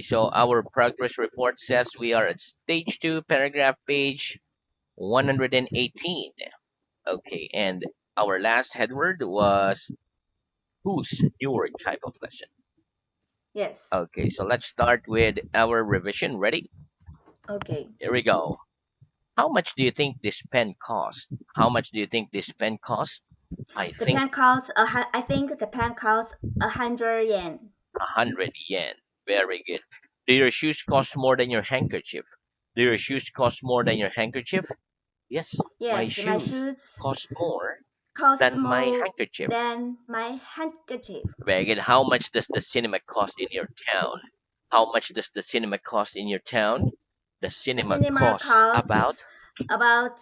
so our progress report says we are at stage 2, paragraph page 118. Okay, and our last headword was whose newer type of lesson. Yes. Okay, so let's start with our revision. Ready? Okay. Here we go. How much do you think this pen cost? How much do you think this pen cost? I The think pen costs I think the pen costs 100 yen. 100 yen. Very good. Do your shoes cost more than your handkerchief? Do your shoes cost more than your handkerchief? Yes, my Yes, my shoes shoes cost more cost than my more handkerchief. than my handkerchief. Very good. How much does the cinema cost in your town? How much does the cinema cost in your town? The The cinema cinema costs about costs about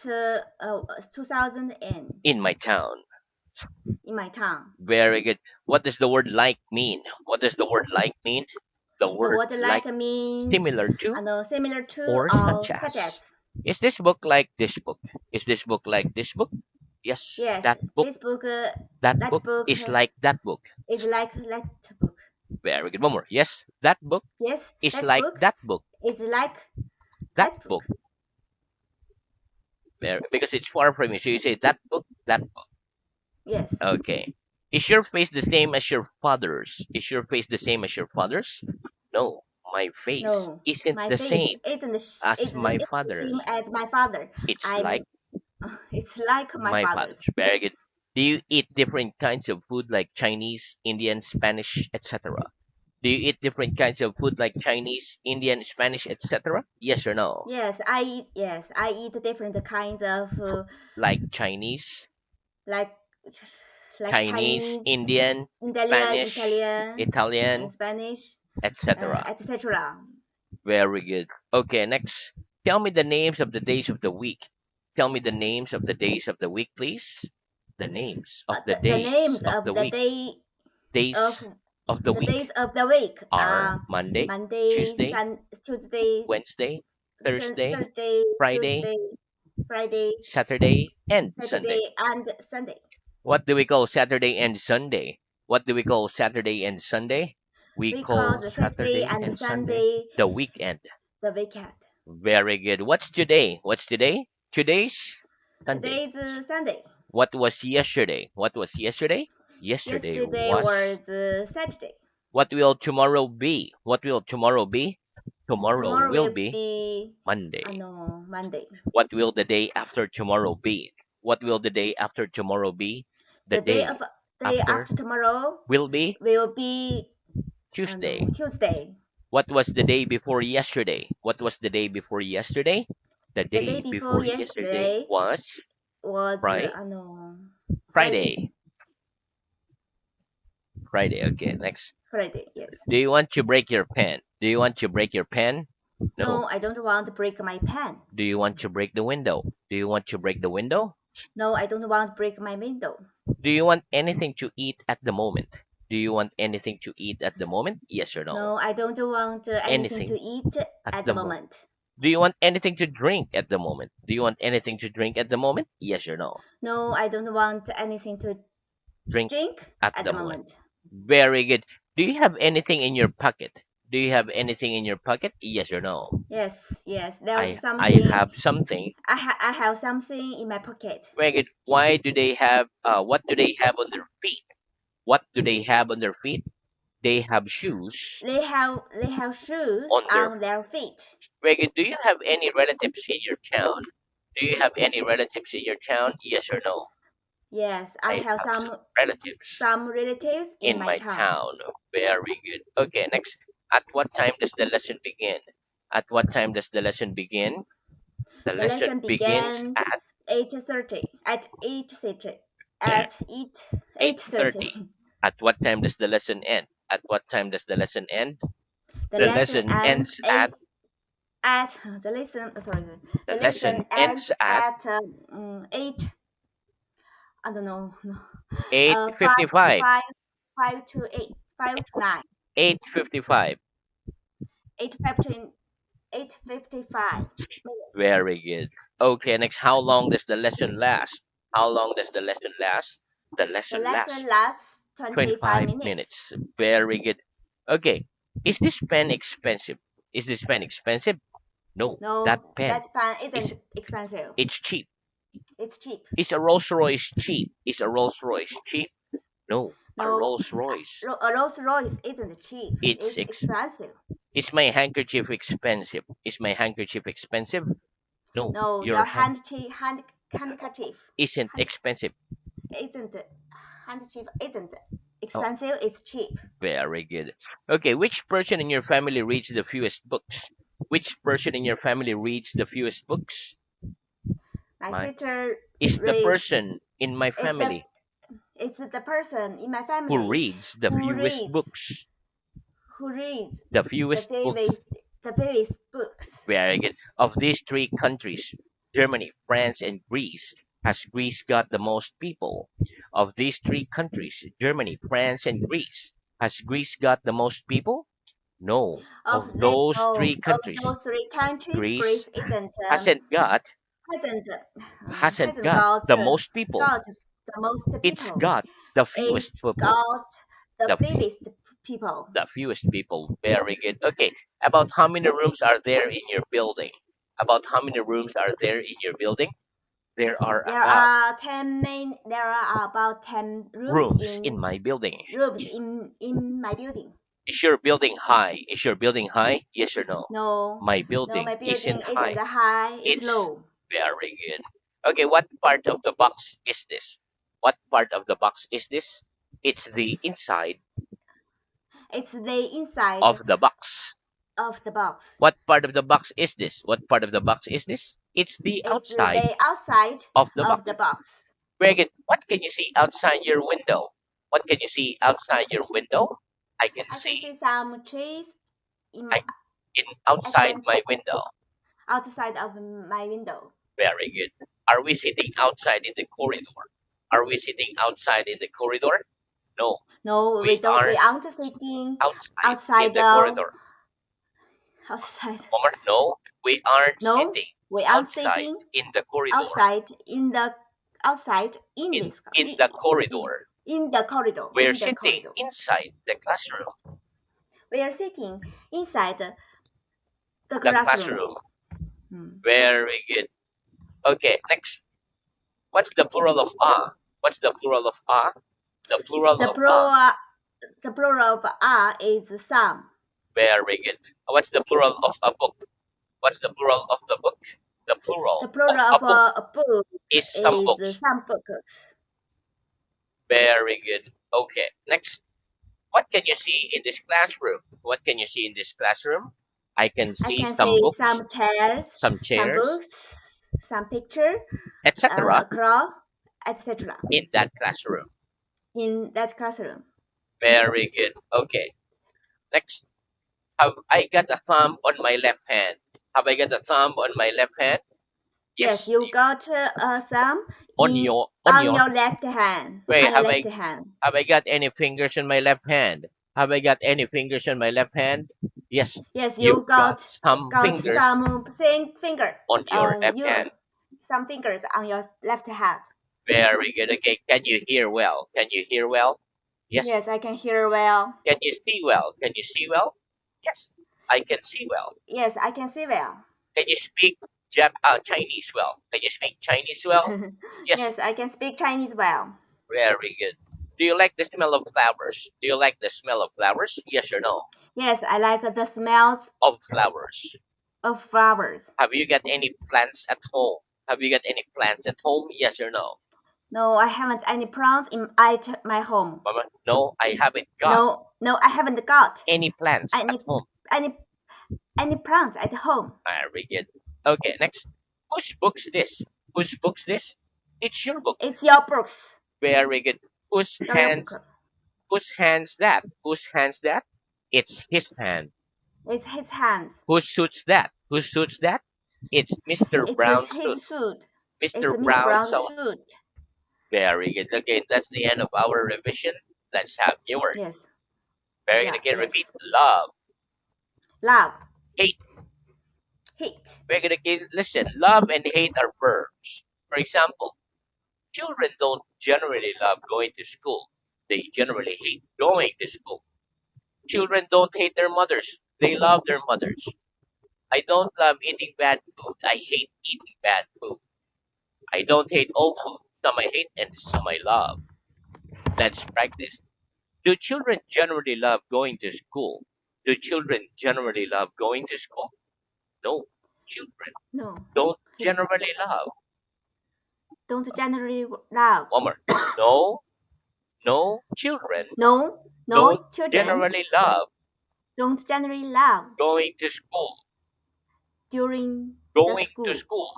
2,000 yen in my town. in my town. Very good. What does the word like mean? What does the word like mean? The The word word like like means similar to similar to or such or such as. as. Is this book like this book? Is this book like this book? Yes, Yes, this book, that that book book is like that book. is like that book. Very good. One more. Yes, that book Yes, is that like book that book. is like That that book. book. Very, because it's far from you. So you say that book, that book. Yes. Okay. Is your face the same as your father's? Is your face the same as your father's? No, my face No, isn't my the face same as isn't my the father's. same as my father. It's like I'm it's like my my father's. father's. Very good. Do you eat different kinds of food like Chinese, Indian, Spanish, etc.? Do you eat different kinds of food like Chinese, Indian, Spanish, etc.? Yes or no? Yes, I eat different kinds of Like Chinese, like Chinese, Chinese, Indian, Spanish, Italian, and Italian, Spanish, etc. etc. Very good. Okay, next. Tell me the names of the days of the week. Tell me the names of the days of the week, please. The names of the The days names of of the week. of Days of the the days week of the week are are Monday, Monday, Tuesday, Tuesday, Wednesday, Thursday, Thursday, Friday, Tuesday, Friday, Saturday, and Sunday. Saturday, and Sunday. What do we call Saturday and Sunday? What do we call Saturday and Sunday? We We call call the Saturday Saturday and and Sunday Sunday the weekend. the weekend. Very good. What's today? What's today? Today's Sunday. Today is Sunday. What was yesterday? What was yesterday? Yesterday Yesterday was. was Saturday. What will tomorrow be? What will tomorrow be? Tomorrow Tomorrow will will be be Monday. no Monday. What will the day after tomorrow be? What will the day after tomorrow be? The The day day after after tomorrow will be will be Tuesday. Tuesday. What was the day before yesterday? What was the day before yesterday? The The day day before before yesterday yesterday was was Friday. Friday. Friday. Okay, next. Friday, yes. Do you want to break your pen? Do you want to break your pen? No. No, I don't want to break my pen. Do you want to break the window? Do you want to break the window? No, I don't want to break my window. Do you want anything to eat at the moment? Do you want anything to eat at the moment? Yes or no? No, I don't want anything to Anything eat at at the the moment. moment. Do you want anything to drink at the moment? Do you want anything to drink at the moment? Yes or no? No, I don't want anything to Drink drink at at the the moment. moment. Very good. Do you have anything in your pocket? Do you have anything in your pocket? Yes or no? Yes. There's I something. have something. I have something in my pocket. Very good. Why do they have what do they have on their feet? What do they have on their feet? They have shoes They have shoes on their. on their feet. Very good. Do you have any relatives in your town? Do you have any relatives in your town? Yes or no? Yes, I I have have some relatives some relatives in in my my town. town. Very good. Okay, next. At what time does the lesson begin? At what time does the lesson begin? The The lesson lesson begins began at 8:30 at 8:30 10, at 8:30. 8:30. At what time does the lesson end? At what time does the lesson end? The The lesson lesson ends ends eight at the lesson. Sorry. the The lesson lesson ends ends at at 8. I don't know. No. Five 8:55. five 5 to 8 5 to 9 8:55. 8:15 8:55 minutes. Very good. Okay, next. How long does the lesson last? How long does the lesson last? The The lesson lesson lasts lasts 25 25 minutes. minutes. Very good. Okay. Is this pen expensive? Is this pen expensive? No, that No, pen that pen is isn't expensive. it's cheap. It's cheap. Is a Rolls Royce cheap? Is a Rolls Royce cheap? No, a No, Rolls Royce. A Rolls Royce isn't cheap. It's It's expensive. is my handkerchief expensive? Is my handkerchief expensive? No, No, your your handkerchief isn't hand, expensive. isn't handkerchief isn't Oh, expensive. It's cheap. very good. Okay, which person in your family reads the fewest books? Which person in your family reads the fewest books? My My sister is the read. person in my It's the family it's the person in my who family reads the who fewest reads books. who reads The the fewest books. favorite the favorite books. Very good. Of these three countries, Germany, France, and Greece, has Greece got the most people? Of these three countries, Germany, France, and Greece, has Greece got the most people? No. Of those three Of countries, those three countries, Greece Greece isn't hasn't got hasn't hasn't hasn't got got the most people. got the most It's people. got the fewest It's people. got the The fewest people. the fewest people. Very good. Okay. About how many rooms are there in your building? About how many rooms are there in your building? There are about There are about 10 rooms in my building. rooms in my building. Is your building high? Is your building high? Yes or no? No, My no, building my isn't building isn't high. high. It's It's low. very good. Okay, what part of the box is this? What part of the box is this? It's the inside It's the inside of the box. of the box. What part of the box is this? What part of the box is this? It's the It's outside the outside of the of box. the box. Very good. What can you see outside your window? What can you see outside your window? I can I can see see some trees in I in I outside can my window. outside of my window. Very good. Are we sitting outside in the corridor? Are we sitting outside in the corridor? No, No, we we don't. We aren't aren't sitting outside in outside the the corridor. outside. Omar, no, we aren't No, sitting we aren't outside sitting in the corridor. outside in the outside In the in, corridor. in the corridor. We're In the sitting corridor. inside the classroom. We are sitting inside the The classroom. classroom. Hmm. Very good. Okay, next. What's the plural of a? What's the plural of a? The plural The of a. plural the plural of are is some. Very good. What's the plural of a book? What's the plural of the book? The The plural plural of a of book a book is some is books. some books. Very good. Okay, next. What can you see in this classroom? What can you see in this classroom? I can I see can some see books, some chairs, some some chairs, books, some picture, etc. a clock, etc. in that classroom. in that classroom. Very good. Okay, next. Have I got a thumb on my left hand? Have I got a thumb on my left hand? Yes, Yes. you got some On in your your left hand. wait, On your left hand. have I got any fingers on my left hand? Have I got any fingers on my left hand? Yes, Yes, you've you got some got fingers some same finger on your on left you hand. some fingers on your left hand. Very good. Okay, can you hear well? Can you hear well? Yes. Yes, I can hear well. Can you see well? Can you see well? Yes, I can see well. Yes, I can see well. Can you speak Chinese well? Can you speak Chinese well? Yes, Yes, I can speak Chinese well. very good. Do you like the smell of flowers? Do you like the smell of flowers? Yes or no? Yes, I like the smells Of flowers. of flowers. Have you got any plants at home? Have you got any plants at home? Yes or no? No, I haven't any plants in at my home. Mama, no, I haven't got No, no, I haven't got any plants at any home. any any plants at home. Very good. Okay, next. Whose book's this? Whose book's this? It's your book. It's your books. Very good. Whose Your book. hands? Whose hands that? Whose hands that? It's his hand. It's his hand. Whose suits that? Whose suits that? It's Mr. It's Brown's suit. his suit. It's Mr. Mr. Brown. Brown's So suit. very good. Okay, that's the end of our revision. Let's have yours. Yes. Very good. Yeah. Again, repeat. Yes. Love, Love. hate. Hate. Very good. Again, listen. Love and hate are verbs. For example, children don't generally love going to school. They generally hate going to school. Children don't hate their mothers. They love their mothers. I don't love eating bad food. I hate eating bad food. I don't hate all food. Some I hate and some I love. Let's practice. Do children generally love going to school? Do children generally love going to school? No. Children No. don't He generally love. don't generally love. One more. No. No. Children No. don't No children generally love don't generally love going to school. during the Going to school school.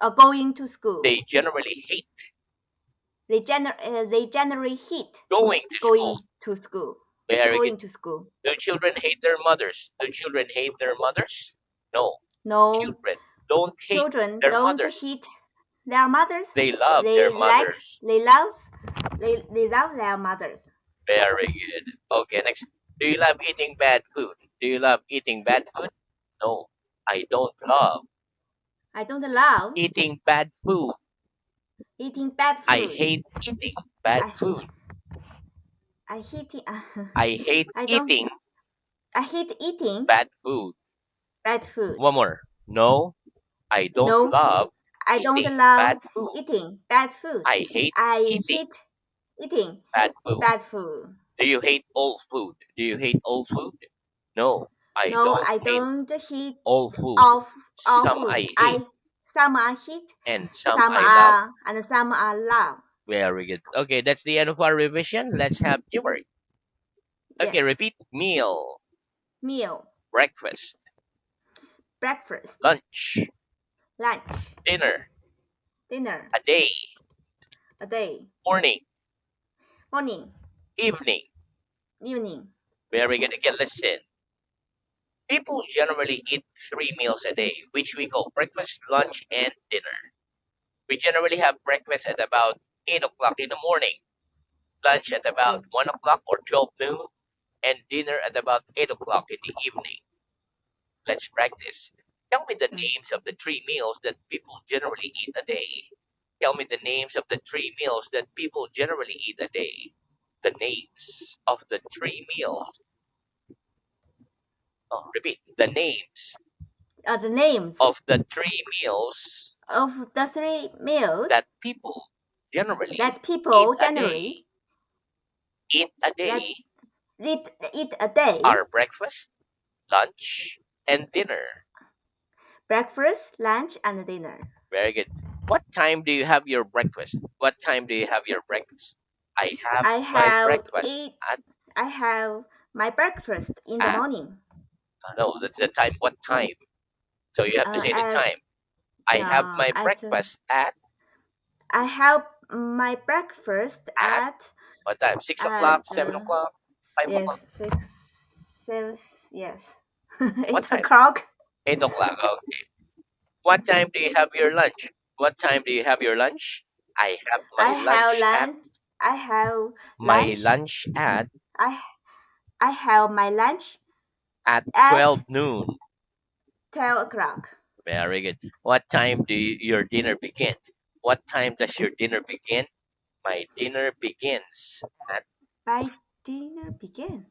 or going to school. They generally hate They generally hate going to school. going to school. Very good. Going to school. Do children hate their mothers? Do children hate their mothers? No. No, Children don't hate children their don't mothers. hate their mothers. They love their They like mothers. they love their mothers. Very good. Okay, next. Do you love eating bad food? Do you love eating bad food? No, I don't love I don't love eating bad food. eating bad I food. hate eating bad I food. I hate I hate I don't eating I hate eating bad food. bad food. One more. No, I don't No, love I don't eating love bad food. eating bad food. I hate I eating hate eating bad food. bad food. Do you hate old food? Do you hate old food? No, I No, don't I hate don't hate old food. all Some food. I hate Some I hate, and some I love. some I love. Very good. Okay, that's the end of our revision. Let's have humor. Okay, Yes. repeat. Meal, Meal, breakfast, breakfast, lunch, lunch, dinner, dinner, a day, a day, morning, morning, evening. evening. Very good. Again, listen. People generally eat 3 meals a day, which we call breakfast, lunch, and dinner. We generally have breakfast at about 8 o'clock in the morning, lunch at about Yes. 1 o'clock or 12 noon, and dinner at about 8 o'clock in the evening. Let's practice. Tell me the Mm. names of the 3 meals that people generally eat a day. Tell me the names of the 3 meals that people generally eat a day. The names of the 3 meals. Oh, repeat. The names The names of the 3 meals of the three meals that people generally that eat people a day. generally Eat a that day eat a day. are breakfast, lunch, and dinner. Breakfast, lunch, and dinner. Very good. What time do you have your breakfast? What time do you have your breakfast? I have I my have breakfast eat. at, I have my breakfast in the at morning. no, that's the time. What time? So you have to say the At time. I have my at breakfast at I have my breakfast at at what time? 6 o'clock, at 7 o'clock, 5 o'clock. yes 6 7 yes What 8 time? o'clock. 8 o'clock. Okay. What time do you have your lunch? What time do you have your lunch? I have I my have lunch at lunch. I have my lunch. lunch I I have my lunch at at 12 noon. 12 o'clock. Very good. What time do your dinner begin? What time does your dinner begin? My dinner begins at My dinner begin.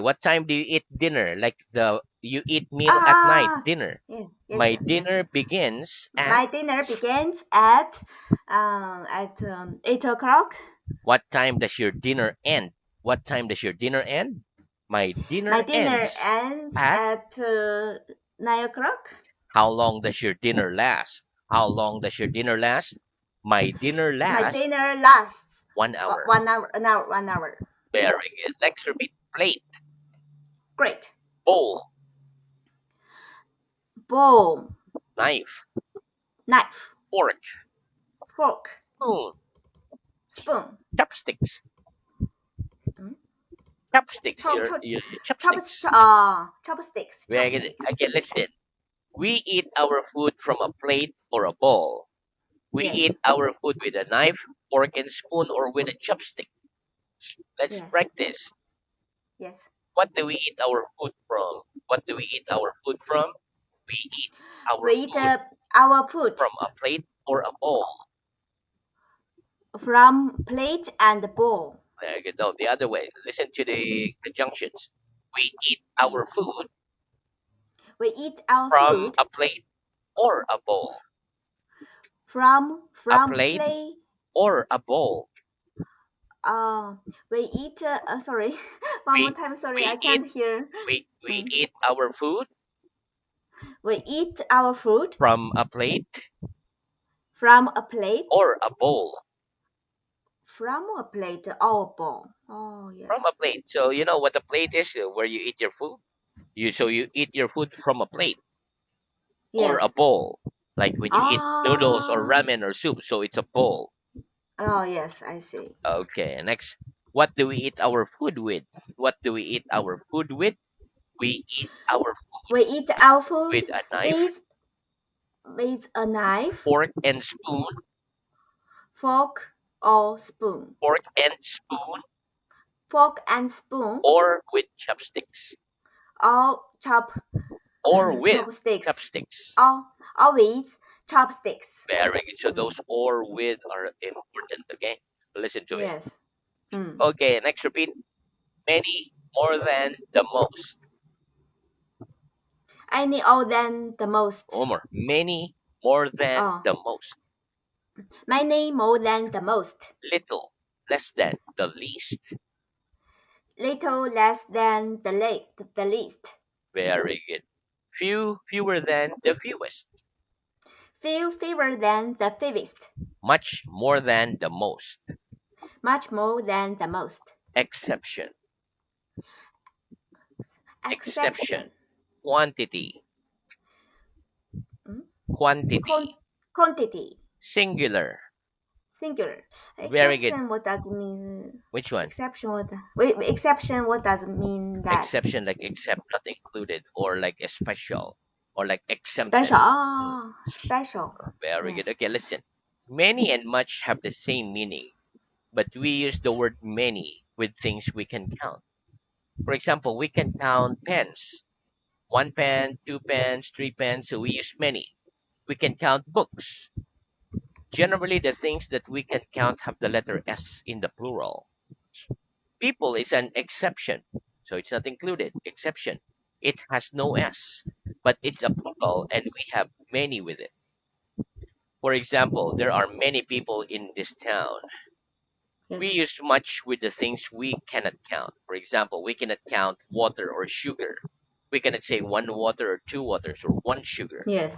what time do you eat dinner? Like the you eat meal at night, Ah, dinner. yeah, yes, My yes. dinner begins at My dinner begins at 8 o'clock. what time does your dinner end? What time does your dinner end? My My dinner dinner ends ends at at 9 o'clock. how long does your dinner last? How long does your dinner last? My dinner My lasts dinner lasts 1 hour. 1 hour, an hour, 1 hour. Very good. Next repeat. Plate, Great. bowl, Bowl, knife, knife, fork, fork, spoon, spoon, chopsticks. mm, Chopsticks, chop, chop, your chopsticks. chopsticks, Very good. chopsticks. Okay, listen. We eat our food from a plate or a bowl. We Yes, eat our food with a knife, fork, and spoon, or with a chopstick. Let's yes, practice. yes. What do we eat our food from? What do we eat our food from? We eat our We eat food our food from a plate or a bowl. from plate and bowl. Very good. No, the other way. Listen to the conjunctions. We eat our food We eat our from food a plate or a bowl. A from plate play. or a bowl. Uh, we eat. Sorry, one more We time. Sorry, we I eat can't hear. we Mm. eat our food We eat our food from a plate from a plate. or a bowl. From a plate or a bowl. Oh From a yes, plate. So you know what a plate is, where you eat your food. You eat your food from a plate or yes. a bowl, like when you eat noodles or Ah. ramen or soup. So it's a bowl. Oh yes, I see. Okay. Next, what do we eat our food with? What do we eat our food with? We eat our food We eat our food with a knife, with a knife, fork and spoon, fork or spoon. fork and spoon, Fork and spoon or with chopsticks, or or with chopsticks. chopsticks. Or with chopsticks. Very good. So Mm. those or with are important. Okay, listen to it. Yes. Mm. Okay, next repeat. Many more than the most. Any or than the most. One more. Many more than Oh, the most. many more than the most. Little less than the least. Little less than the least. Very good. Fewer than the fewest. Fewer than the fewest. Much more than the most. Much more than the most. Exception. Exception. Exception. Quantity. Mm? Quantity. Quantity. Singular. Singular. Very good. Exception. What does it mean? Which one? Exception. What? Wait. Exception. What does it mean that? Exception, like except not included, or like a special, or like exempted. Special. Hmm. Ah, special. Very good. Yes. Okay, listen. Many and much have the same meaning, but we use the word many with things we can count. For example, we can count pens. One pen, two pens, three pens, so we use many. We can count books. Generally, the things that we can count have the letter S in the plural. People is an exception, so it's not included. Exception. It has no S, but it's a plural and we have many with it. For example, there are many people in this town. We Yes. use much with the things we cannot count. For example, we cannot count water or sugar. We cannot say one water or two waters or one sugar. Yes.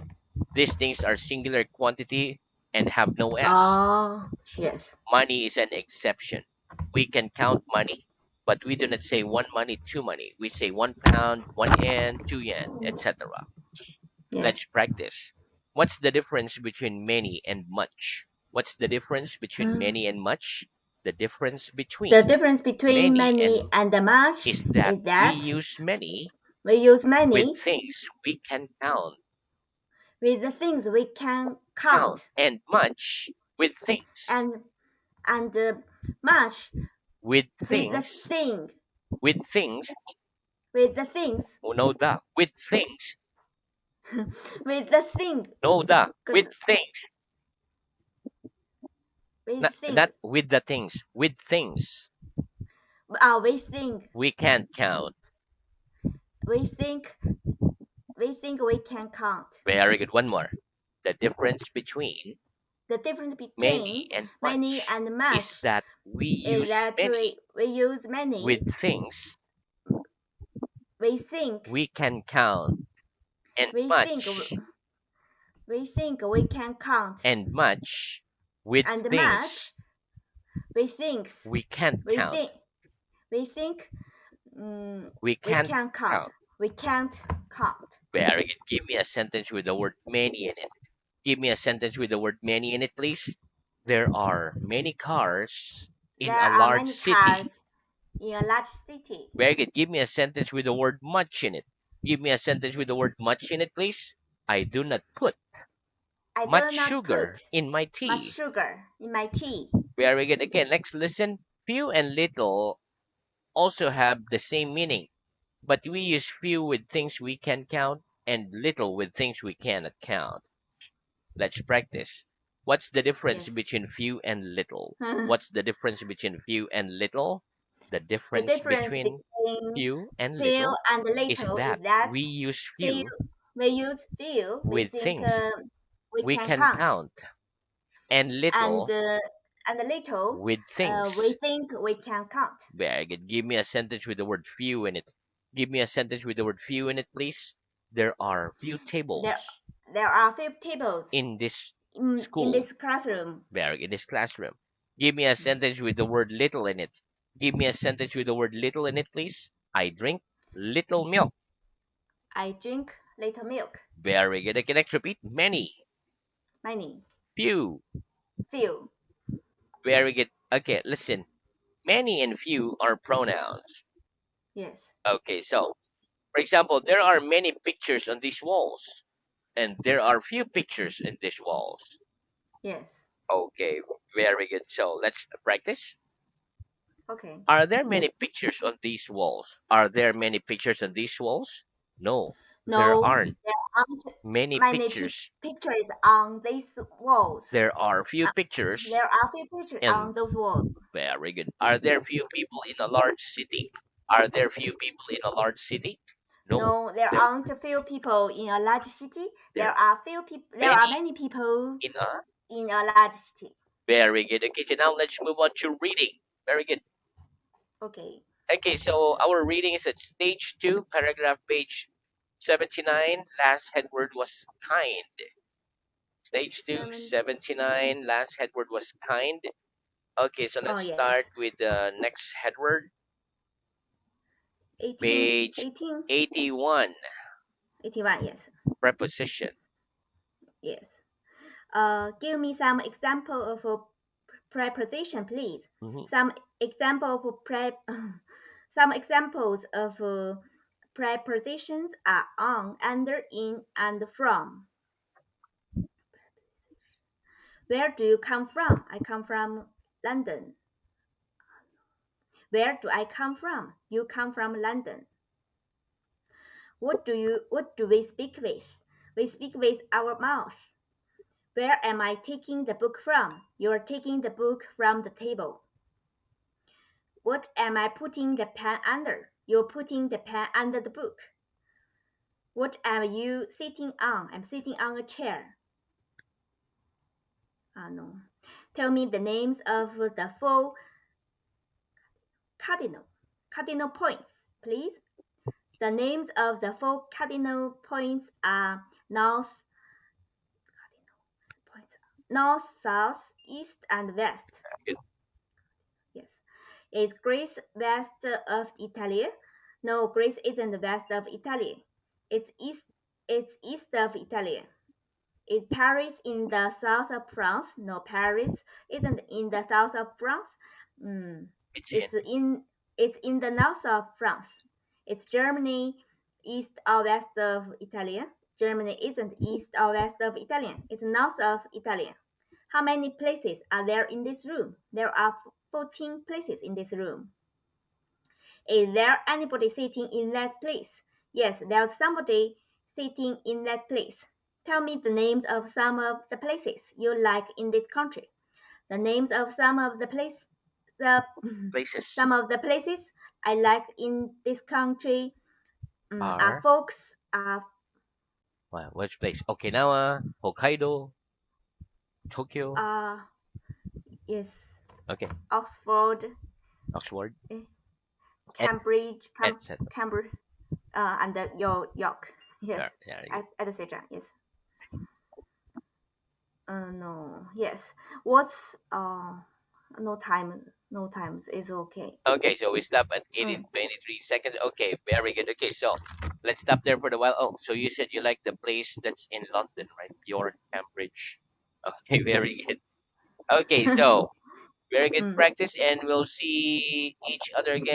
These things are singular quantity and have no S. Ah. Yes. Money is an exception. We can count money, but we do not say one money, two money. We say 1 pound, 1 yen, 2 yen, etc. Yes. Let's practice. What's the difference between many and much? What's the difference between Hmm. many and much? The difference The between difference between many many and and the much is that is we that use many we use with many things we can count, with the things we can count, count, and much and much with with the things, thing with things, with the things oh, no da, with things, with the thing no da, with because things, we not think with the things, with things we think we can't count. we think we can count. Very good. One more. The difference between The difference many between and many much and is much that we is use that many we use with many things we think we can count, and we think much we can count, and much with and things much we thinks we can't we count. think we think mm, We we can't can count. count. We can't count. Very good. Give me a sentence with the word many in it. Give me a sentence with the word many in it, please. There are many cars There in a are large many cars city. in a large city. Very good. Give me a sentence with the word much in it. Give me a sentence with the word much in it, please. I do not put I much do not sugar put in my much tea. sugar in my tea. Very good. Again, let's listen. Few and little also have the same meaning, but we use few with things we can count and little with things we cannot count. Let's practice. What's the difference Yes. between few and little? the What's the difference between few and little? The The difference difference between between few and few little and is little is that that we use few few we use few. We with think things we we can can count, count, and and little little with we things. think we can count. Very good. Give me a sentence with the word few in it. Give me a sentence with the word few in it, please. There are few There tables there are few tables in this in school. this classroom. Very good. In this classroom. Give me a sentence with the word little in it. Give me a sentence with the word little in it, please. I drink little milk. I drink little milk. Very good. Okay, next repeat. Many. Many. Few. Few. Very good. Okay, listen. Many and few are pronouns. Yes. Okay, so for example, there are many pictures on these walls, and there are few pictures in these walls. Yes. Okay, very good. So let's practice. Okay. Are there many pictures on these walls? Are there many pictures on these walls? No, there No, aren't there aren't many many pictures. pictures on these walls. There are few Uh, pictures, there are few pictures and on those walls. very good. Are there few people in a large city? Are there few people in a large city? No, No, there there aren't few people in a large city. There there are few people. There are many many people in a. in a large city. Very good. Okay, so now let's move on to reading. Very good. Okay. Okay, so our reading is at stage two, paragraph page 79. Last headword was kind. Stage two, 79. 79. Last headword was kind. Okay, so Oh let's yes. start with the next headword. 18. Page 18. 81. 81. Yes. Preposition. Yes. Give me some example of a preposition, please. Mhm. Some example of some examples of prepositions are on, under, in, and from. Where do you come from? I come from London. Where do I come from? You come from London. What do we speak with? We speak with our mouth. Where am I taking the book from? You are taking the book from the table. What am I putting the pen under? You're putting the pen under the book. What am you sitting on? I'm sitting on a chair. No. Tell me the names of the four cardinal points, please. The names of the four cardinal points are north, south, east, and west. Good. Yes. Is Greece west of Italy? No, Greece isn't west of Italy. It's east. It's east of Italy. Is Paris in the south of France? No, Paris isn't in the south of France. Mm, It's in. it's in it's in the north of France. It's Germany east or west of Italy. Germany isn't east or west of Italy. It's north of Italy. How many places are there in this room? There are 14 places in this room. Is there anybody sitting in that place? Yes, there's somebody sitting in that place. Tell me the names of some of the places you like in this country. The names of some of the the Places some of the places I like in this country are are. folks are Which place? Okinawa, Hokkaido, Tokyo. uh yes Okay, Oxford, Oxford, eh, et, Cambridge, etc. Cambridge, and York. Yes, Yeah, yeah, good. etc. Yes. No. Yes. What's no time? No times is okay. Okay, so we stop at 80, Mm. 23 seconds. Okay, very good. Okay, so let's stop there for a while. Oh, so you said you like the place that's in London, right? York, Cambridge. Okay, very good. Okay, so very good Mm. practice, and we'll see each other again.